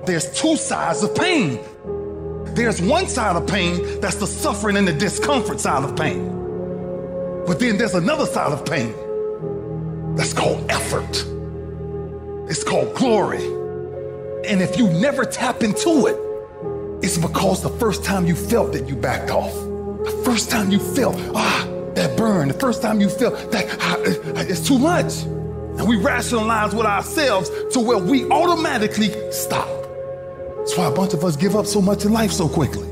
there's two sides of pain. There's one side of pain that's the suffering and the discomfort side of pain. But then there's another side of pain that's called effort. It's called glory. And if you never tap into it, it's because the first time you felt it, you backed off. The first time you felt, that burn, the first time you felt that it's too much. And we rationalize with ourselves to where we automatically stop. That's why a bunch of us give up so much in life so quickly.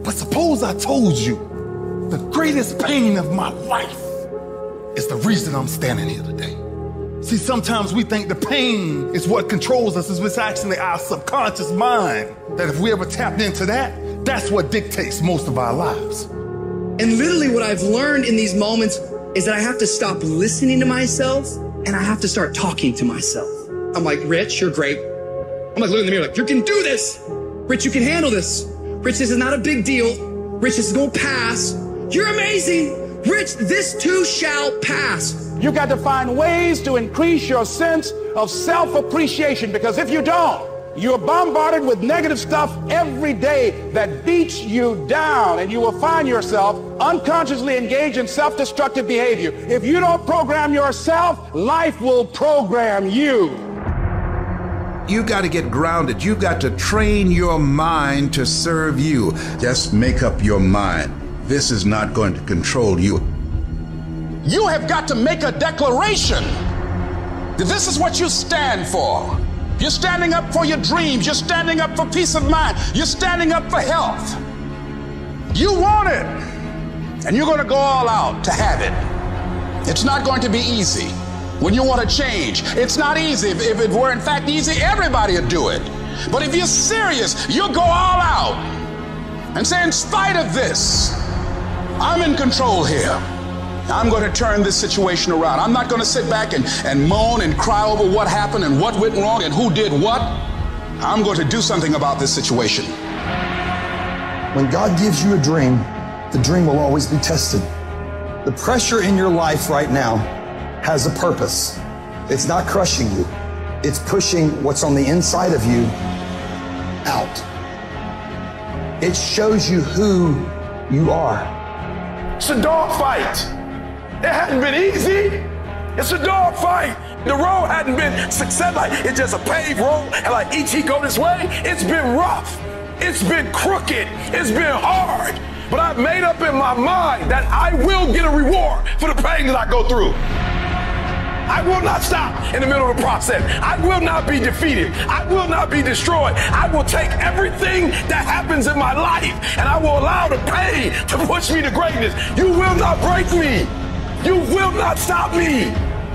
But suppose I told you the greatest pain of my life is the reason I'm standing here today. See, sometimes we think the pain is what controls us. It's actually our subconscious mind that if we ever tapped into that, that's what dictates most of our lives. And literally what I've learned in these moments is that I have to stop listening to myself and I have to start talking to myself. I'm like, Rich, you're great. I'm like, look in the mirror, like, you can do this. Rich, you can handle this. Rich, this is not a big deal. Rich, this is gonna pass. You're amazing. Rich, this too shall pass. You got to find ways to increase your sense of self-appreciation, because if you don't, you're bombarded with negative stuff every day that beats you down, and you will find yourself unconsciously engaged in self-destructive behavior. If you don't program yourself, life will program you. You got to get grounded. You got to train your mind to serve you. Just make up your mind. This is not going to control you. You have got to make a declaration that this is what you stand for. You're standing up for your dreams. You're standing up for peace of mind. You're standing up for health. You want it, and you're going to go all out to have it. It's not going to be easy. When you want to change, it's not easy. If it were in fact easy, everybody would do it. But if you're serious, you'll go all out and say, in spite of this, I'm in control here. I'm going to turn this situation around. I'm not going to sit back and moan and cry over what happened and what went wrong and who did what. I'm going to do something about this situation. When God gives you a dream, the dream will always be tested. The pressure in your life right now has a purpose. It's not crushing you. It's pushing what's on the inside of you out. It shows you who you are. It's a dog fight. It hadn't been easy. It's a dog fight. The road hadn't been success, like it's just a paved road and like E.T. go this way. It's been rough. It's been crooked. It's been hard. But I've made up in my mind that I will get a reward for the pain that I go through. I will not stop in the middle of the process. I will not be defeated. I will not be destroyed. I will take everything that happens in my life and I will allow the pain to push me to greatness. You will not break me. You will not stop me.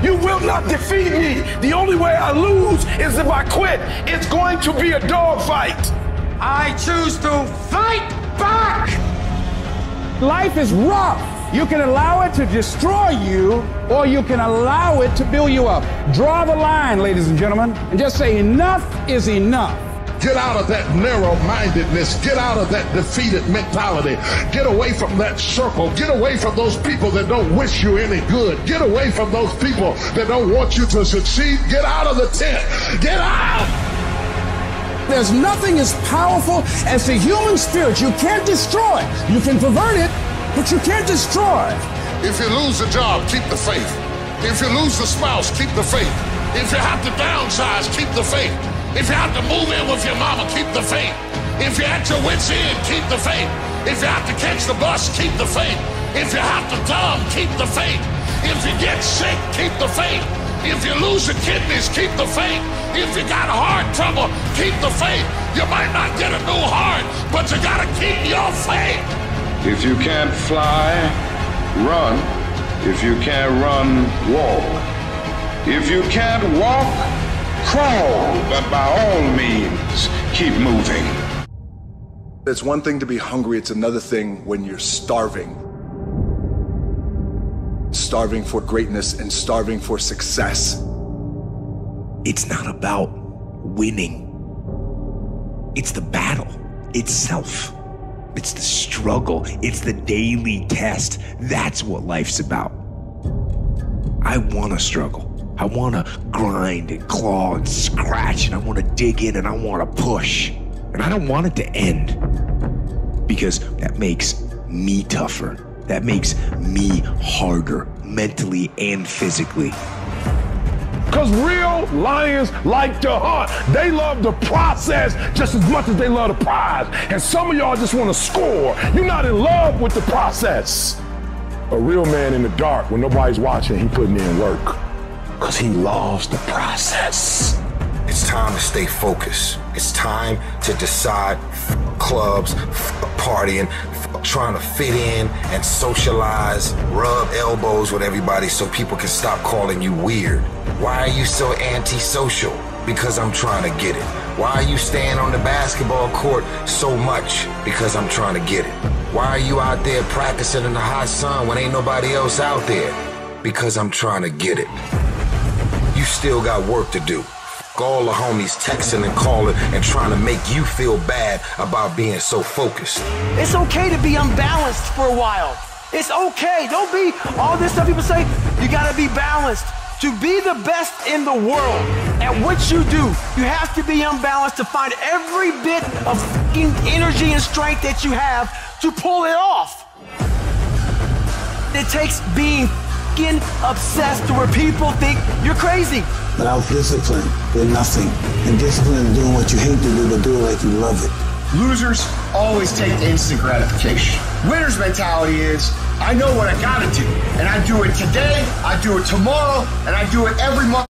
You will not defeat me. The only way I lose is if I quit. It's going to be a dog fight. I choose to fight back. Life is rough. You can allow it to destroy you, or you can allow it to build you up. Draw the line, ladies and gentlemen, and just say enough is enough. Get out of that narrow-mindedness. Get out of that defeated mentality. Get away from that circle. Get away from those people that don't wish you any good. Get away from those people that don't want you to succeed. Get out of the tent. Get out! There's nothing as powerful as the human spirit. You can't destroy it. You can pervert it, but you can't destroy it. If you lose a job, keep the faith. If you lose a spouse, keep the faith. If you have to downsize, keep the faith. If you have to move in with your mama, keep the faith. If you're at your wit's end, keep the faith. If you have to catch the bus, keep the faith. If you have to dumb, keep the faith. If you get sick, keep the faith. If you lose your kidneys, keep the faith. If you got heart trouble, keep the faith. You might not get a new heart, but you gotta keep your faith. If you can't fly, run. If you can't run, walk. If you can't walk, crawl. But by all means, keep moving. It's one thing to be hungry, it's another thing when you're starving. Starving for greatness and starving for success. It's not about winning. It's the battle itself. It's the struggle. It's the daily test. That's what life's about. I want to struggle. I want to grind and claw and scratch, and I want to dig in and I want to push. And I don't want it to end, because that makes me tougher. That makes me harder, mentally and physically. Because real lions like to hunt. They love the process just as much as they love the prize. And some of y'all just want to score. You're not in love with the process. A real man in the dark, when nobody's watching, he putting in work. Because he loves the process. It's time to stay focused. It's time to decide clubs, partying, trying to fit in and socialize, rub elbows with everybody so people can stop calling you weird. Why are you so antisocial? Because I'm trying to get it. Why are you staying on the basketball court so much? Because I'm trying to get it. Why are you out there practicing in the hot sun when ain't nobody else out there? Because I'm trying to get it. You still got work to do. All the homies texting and calling and trying to make you feel bad about being so focused. It's okay to be unbalanced for a while. It's okay. Don't be all this stuff people say. You got to be balanced. To be the best in the world at what you do, you have to be unbalanced to find every bit of fucking energy and strength that you have to pull it off. It takes being fucking obsessed to where people think you're crazy. Without discipline, you're nothing. And discipline is doing what you hate to do, but do it like you love it. Losers always take instant gratification. Winner's mentality is, I know what I gotta do, and I do it today, I do it tomorrow, and I do it every month.